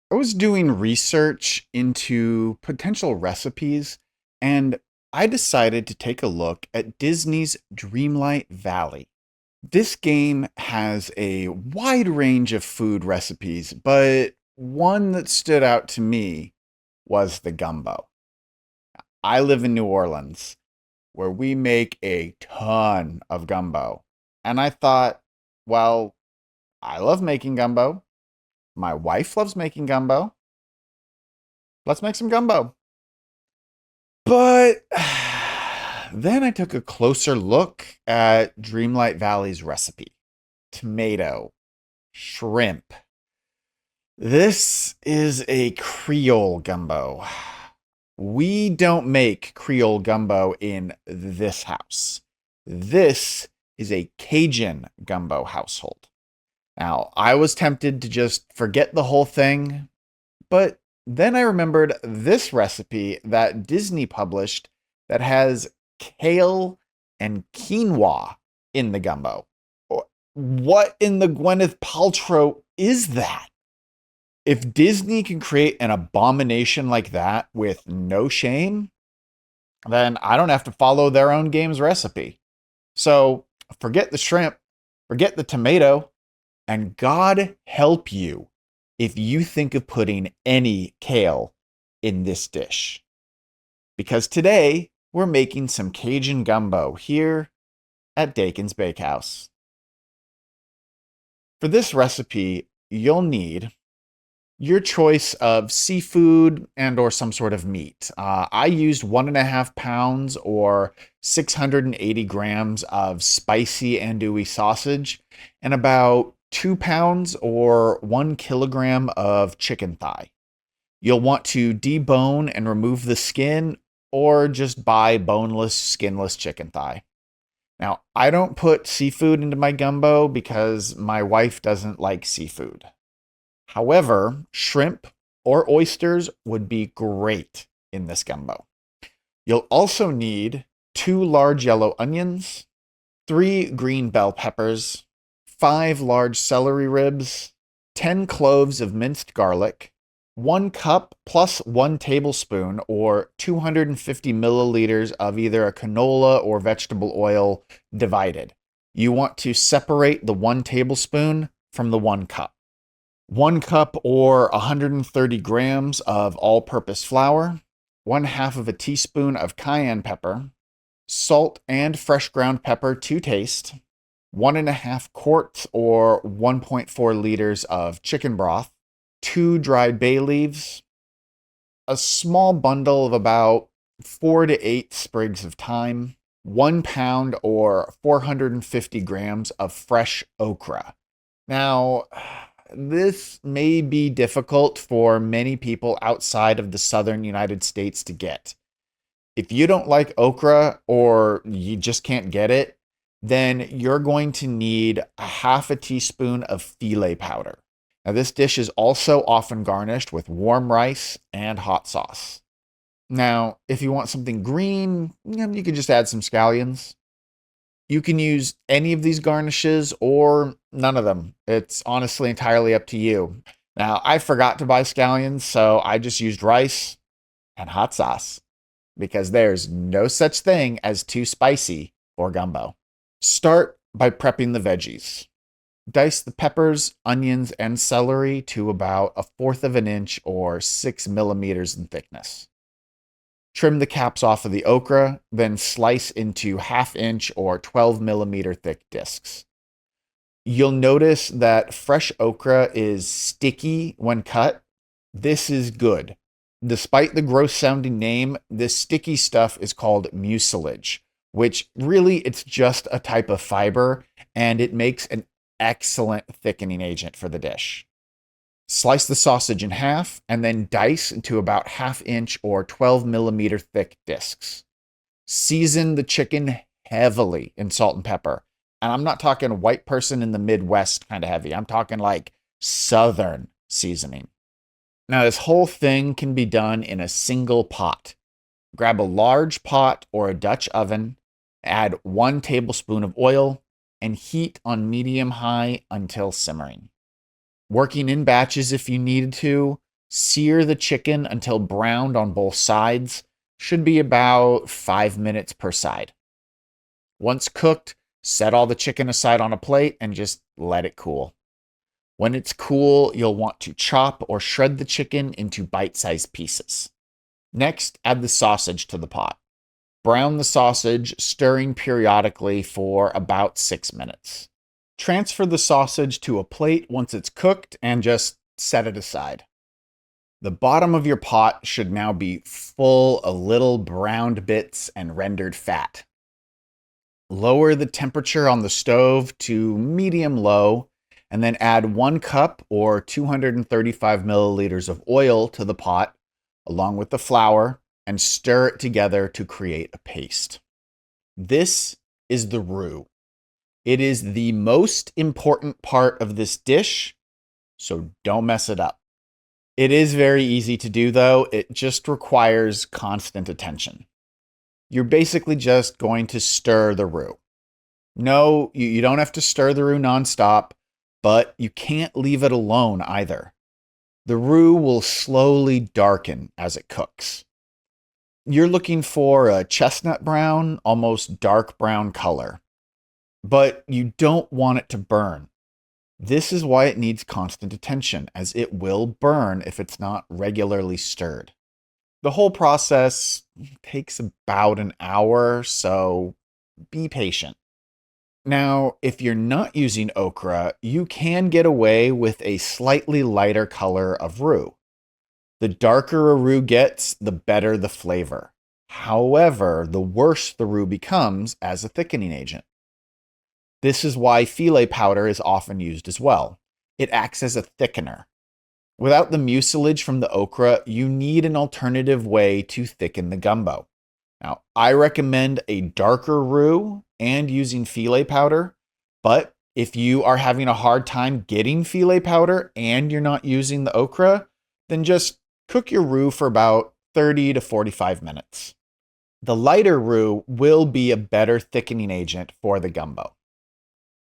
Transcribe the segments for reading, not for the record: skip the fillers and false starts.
I was doing research into potential recipes, and I decided to take a look at Disney's Dreamlight Valley. This game has a wide range of food recipes, but one that stood out to me was the gumbo. I live in New Orleans, where we make a ton of gumbo. And I thought, well, I love making gumbo. My wife loves making gumbo. Let's make some gumbo. But then I took a closer look at Dreamlight Valley's recipe: tomato, shrimp. This is a Creole gumbo. We don't make Creole gumbo in this house. This is a Cajun gumbo household. Now, I was tempted to just forget the whole thing, but then I remembered this recipe that Disney published that has kale and quinoa in the gumbo. What in the Gwyneth Paltrow is that? If Disney can create an abomination like that with no shame, then I don't have to follow their own game's recipe. So forget the shrimp, forget the tomato, and God help you if you think of putting any kale in this dish. Because today we're making some Cajun gumbo here at Dakon's Bakehouse. For this recipe, you'll need your choice of seafood and or some sort of meat. I used 1.5 pounds or 680 grams of spicy andouille sausage and about 2 pounds or 1 kilogram of chicken thigh. You'll want to debone and remove the skin or just buy boneless, skinless chicken thigh. Now, I don't put seafood into my gumbo because my wife doesn't like seafood. However, shrimp or oysters would be great in this gumbo. You'll also need 2 large yellow onions, 3 green bell peppers, 5 large celery ribs, 10 cloves of minced garlic, 1 cup plus 1 tablespoon or 250 milliliters of either a canola or vegetable oil divided. You want to separate the 1 tablespoon from the 1 cup. 1 cup or 130 grams of all purpose flour, 1/2 of a teaspoon of cayenne pepper, salt and fresh ground pepper to taste, 1.5 quarts or 1.4 liters of chicken broth, 2 dried bay leaves, a small bundle of about 4 to 8 sprigs of thyme, 1 pound or 450 grams of fresh okra. Now, this may be difficult for many people outside of the southern United States to get. If you don't like okra or you just can't get it, then you're going to need a 1/2 teaspoon of filet powder. Now, this dish is also often garnished with warm rice and hot sauce. Now, if you want something green, you can just add some scallions. You can use any of these garnishes or none of them. It's honestly entirely up to you. Now, I forgot to buy scallions, so I just used rice and hot sauce because there's no such thing as too spicy for gumbo. Start by prepping the veggies. Dice the peppers, onions, and celery to about 1/4 of an inch or 6 millimeters in thickness. Trim the caps off of the okra, then slice into 1/2 inch or 12 millimeter thick discs. You'll notice that fresh okra is sticky when cut. This is good. Despite the gross sounding name, this sticky stuff is called mucilage, which really it's just a type of fiber and it makes an excellent thickening agent for the dish. Slice the sausage in half and then dice into about 1/2 inch or 12 millimeter thick discs. Season the chicken heavily in salt and pepper. And I'm not talking white person in the Midwest kind of heavy. I'm talking like Southern seasoning. Now, this whole thing can be done in a single pot. Grab a large pot or a Dutch oven, add 1 tablespoon of oil, and heat on medium high until simmering. Working in batches if you needed to, Sear the chicken until browned on both sides. Should be about 5 minutes per side. Once cooked, set all the chicken aside on a plate and just let it cool. When it's cool, you'll want to chop or shred the chicken into bite-sized pieces. Next, add the sausage to the pot. Brown the sausage, stirring periodically for about 6 minutes. Transfer the sausage to a plate once it's cooked and just set it aside. The bottom of your pot should now be full of little browned bits and rendered fat. Lower the temperature on the stove to medium-low, and then add 1 cup or 235 milliliters of oil to the pot, along with the flour, and stir it together to create a paste. This is the roux. It is the most important part of this dish, so don't mess it up. It is very easy to do, though. It just requires constant attention. You're basically just going to stir the roux. No, you don't have to stir the roux nonstop, but you can't leave it alone either. The roux will slowly darken as it cooks. You're looking for a chestnut brown, almost dark brown color, but you don't want it to burn. This is why it needs constant attention, as it will burn if it's not regularly stirred. The whole process takes about an hour, so be patient. Now, if you're not using okra, you can get away with a slightly lighter color of roux. The darker a roux gets, the better the flavor. However, the worse the roux becomes as a thickening agent. This is why filet powder is often used as well. It acts as a thickener. Without the mucilage from the okra, you need an alternative way to thicken the gumbo. Now, I recommend a darker roux and using filet powder, but if you are having a hard time getting filet powder and you're not using the okra, then just cook your roux for about 30 to 45 minutes. The lighter roux will be a better thickening agent for the gumbo.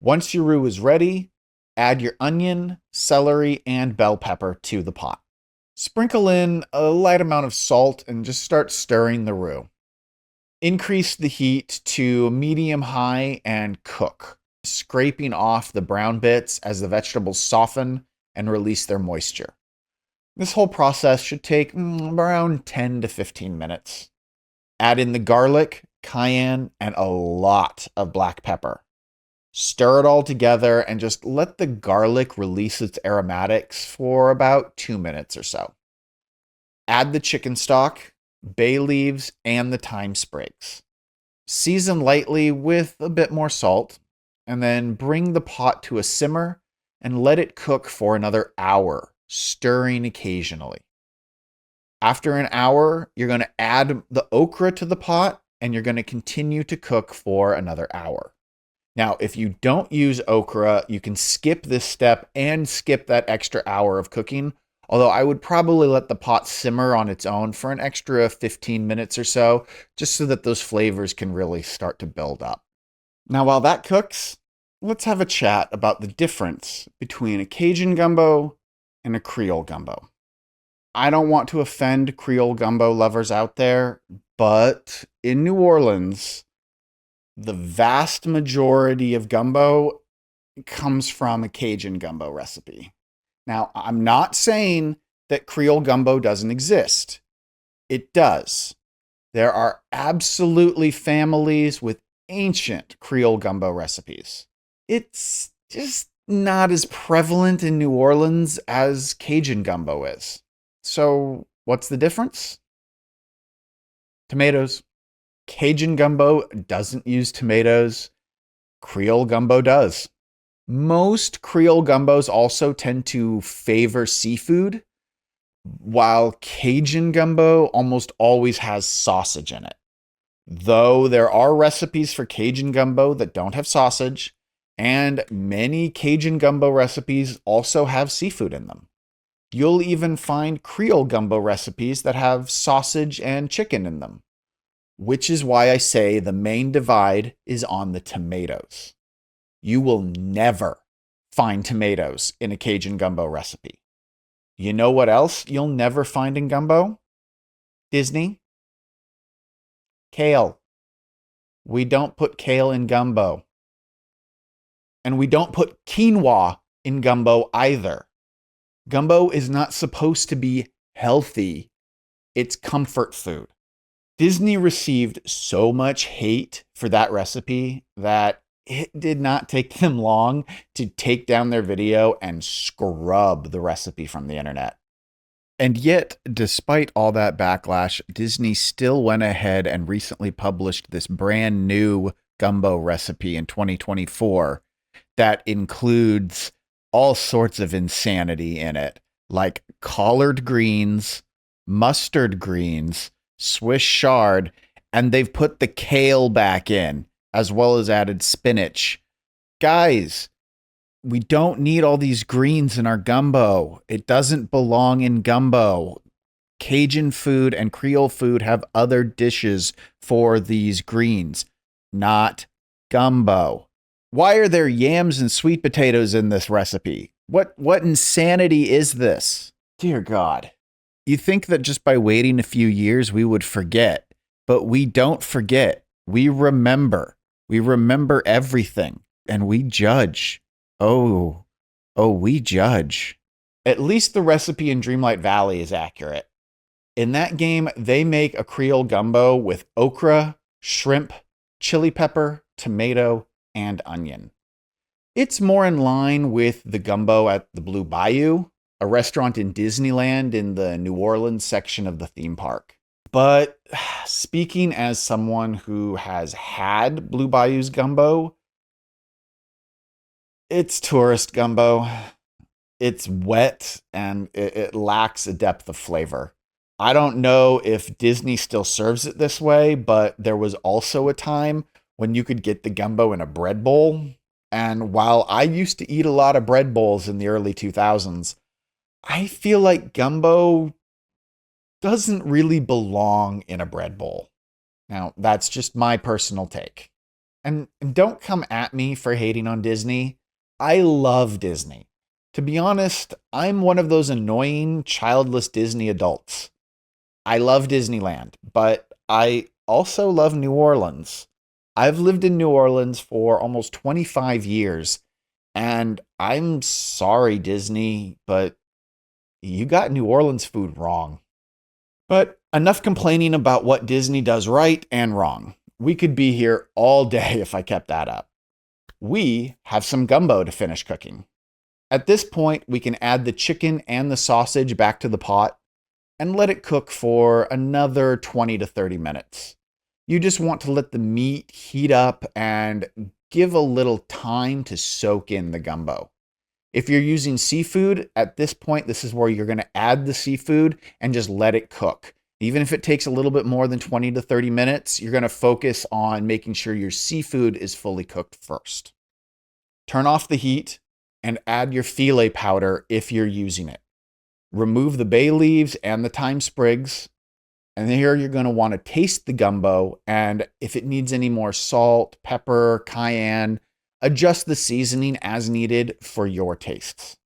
Once your roux is ready, add your onion, celery, and bell pepper to the pot. Sprinkle in a light amount of salt and just start stirring the roux. Increase the heat to medium-high and cook, scraping off the brown bits as the vegetables soften and release their moisture. This whole process should take around 10 to 15 minutes. Add in the garlic, cayenne, and a lot of black pepper. Stir it all together and just let the garlic release its aromatics for about 2 minutes or so. Add the chicken stock, bay leaves, and the thyme sprigs. Season lightly with a bit more salt, and then bring the pot to a simmer and let it cook for another hour, stirring occasionally. After an hour, you're going to add the okra to the pot, and you're going to continue to cook for another hour. Now, if you don't use okra, you can skip this step and skip that extra hour of cooking, although I would probably let the pot simmer on its own for an extra 15 minutes or so, just so that those flavors can really start to build up. Now, while that cooks, let's have a chat about the difference between a Cajun gumbo and a Creole gumbo. I don't want to offend Creole gumbo lovers out there, but in New Orleans, the vast majority of gumbo comes from a Cajun gumbo recipe. Now, I'm not saying that Creole gumbo doesn't exist. It does. There are absolutely families with ancient Creole gumbo recipes. It's just not as prevalent in New Orleans as Cajun gumbo is. So, what's the difference? Tomatoes. Cajun gumbo doesn't use tomatoes. Creole gumbo does. Most Creole gumbos also tend to favor seafood, while Cajun gumbo almost always has sausage in it. Though there are recipes for Cajun gumbo that don't have sausage, and many Cajun gumbo recipes also have seafood in them. You'll even find Creole gumbo recipes that have sausage and chicken in them, which is why I say the main divide is on the tomatoes. You will never find tomatoes in a Cajun gumbo recipe. You know what else you'll never find in gumbo? Disney? Kale. We don't put kale in gumbo. And we don't put quinoa in gumbo either. Gumbo is not supposed to be healthy. It's comfort food. Disney received so much hate for that recipe that it did not take them long to take down their video and scrub the recipe from the internet. And yet, despite all that backlash, Disney still went ahead and recently published this brand new gumbo recipe in 2024 that includes all sorts of insanity in it, like collard greens, mustard greens, Swiss chard, and they've put the kale back in, as well as added spinach. Guys, we don't need all these greens in our gumbo. It doesn't belong in gumbo. Cajun food and Creole food have other dishes for these greens, not gumbo. Why are there yams and sweet potatoes in this recipe? What insanity is this? Dear God. You think that just by waiting a few years we would forget, but we don't forget. We remember. We remember everything, and we judge. Oh, we judge. At least the recipe in Dreamlight Valley is accurate. In that game, they make a Creole gumbo with okra, shrimp, chili pepper, tomato, and onion. It's more in line with the gumbo at the Blue Bayou, a restaurant in Disneyland in the New Orleans section of the theme park. But speaking as someone who has had Blue Bayou's gumbo, it's tourist gumbo. It's wet and it lacks a depth of flavor. I don't know if Disney still serves it this way, but there was also a time when you could get the gumbo in a bread bowl. And while I used to eat a lot of bread bowls in the early 2000s, I feel like gumbo doesn't really belong in a bread bowl. Now, that's just my personal take. And don't come at me for hating on Disney. I love Disney. To be honest, I'm one of those annoying, childless Disney adults. I love Disneyland, but I also love New Orleans. I've lived in New Orleans for almost 25 years, and I'm sorry, Disney, but you got New Orleans food wrong. But enough complaining about what Disney does right and wrong. We could be here all day if I kept that up. We have some gumbo to finish cooking. At this point, we can add the chicken and the sausage back to the pot and let it cook for another 20 to 30 minutes. You just want to let the meat heat up and give a little time to soak in the gumbo. If you're using seafood, at this point, this is where you're going to add the seafood and just let it cook. Even if it takes a little bit more than 20 to 30 minutes, you're going to focus on making sure your seafood is fully cooked first. Turn off the heat and add your filet powder if you're using it. Remove the bay leaves and the thyme sprigs. And here you're going to want to taste the gumbo, and if it needs any more salt, pepper, cayenne, adjust the seasoning as needed for your tastes.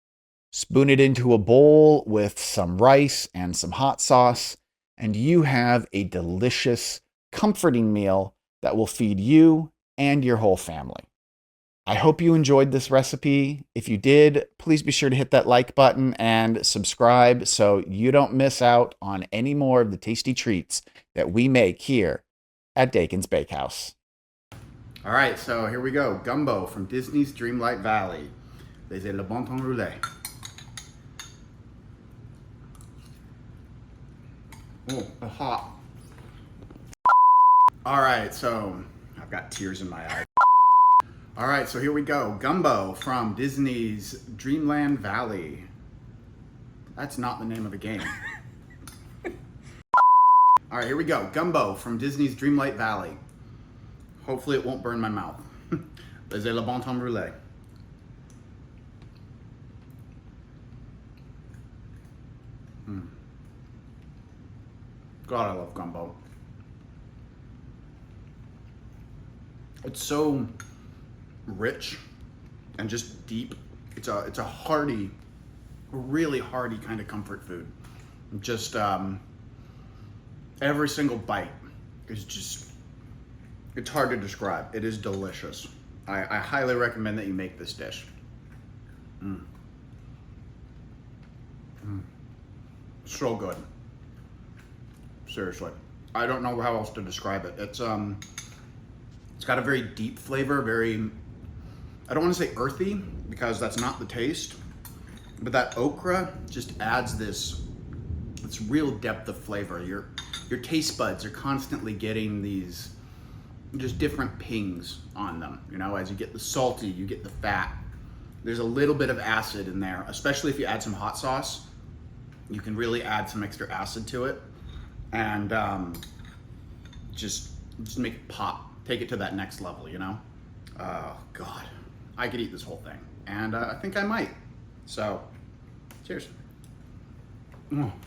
Spoon it into a bowl with some rice and some hot sauce, and you have a delicious, comforting meal that will feed you and your whole family. I hope you enjoyed this recipe. If you did, please be sure to hit that like button and subscribe so you don't miss out on any more of the tasty treats that we make here at Dakon's Bakehouse. All right, so here we go. Gumbo from Disney's Dreamlight Valley. Les le bon temps roulé. Oh, hot. All right, so I've got tears in my eyes. All right, so here we go. Gumbo from Disney's Dreamland Valley. That's not the name of the game. All right, here we go. Gumbo from Disney's Dreamlight Valley. Hopefully it won't burn my mouth. Les le bon temps roulé. God, I love gumbo. It's so rich and just deep. It's a hearty a really hearty kind of comfort food. Just every single bite is just, it's hard to describe. It is delicious. I highly recommend that you make this dish. So good. Seriously. I don't know how else to describe it. It's got a very deep flavor, very, I don't want to say earthy because that's not the taste, but that okra just adds this real depth of flavor. Your taste buds are constantly getting these just different pings on them. You know, as you get the salty, you get the fat. There's a little bit of acid in there, especially if you add some hot sauce. You can really add some extra acid to it, and just make it pop. Take it to that next level, you know? Oh, God. I could eat this whole thing, and I think I might. So, cheers.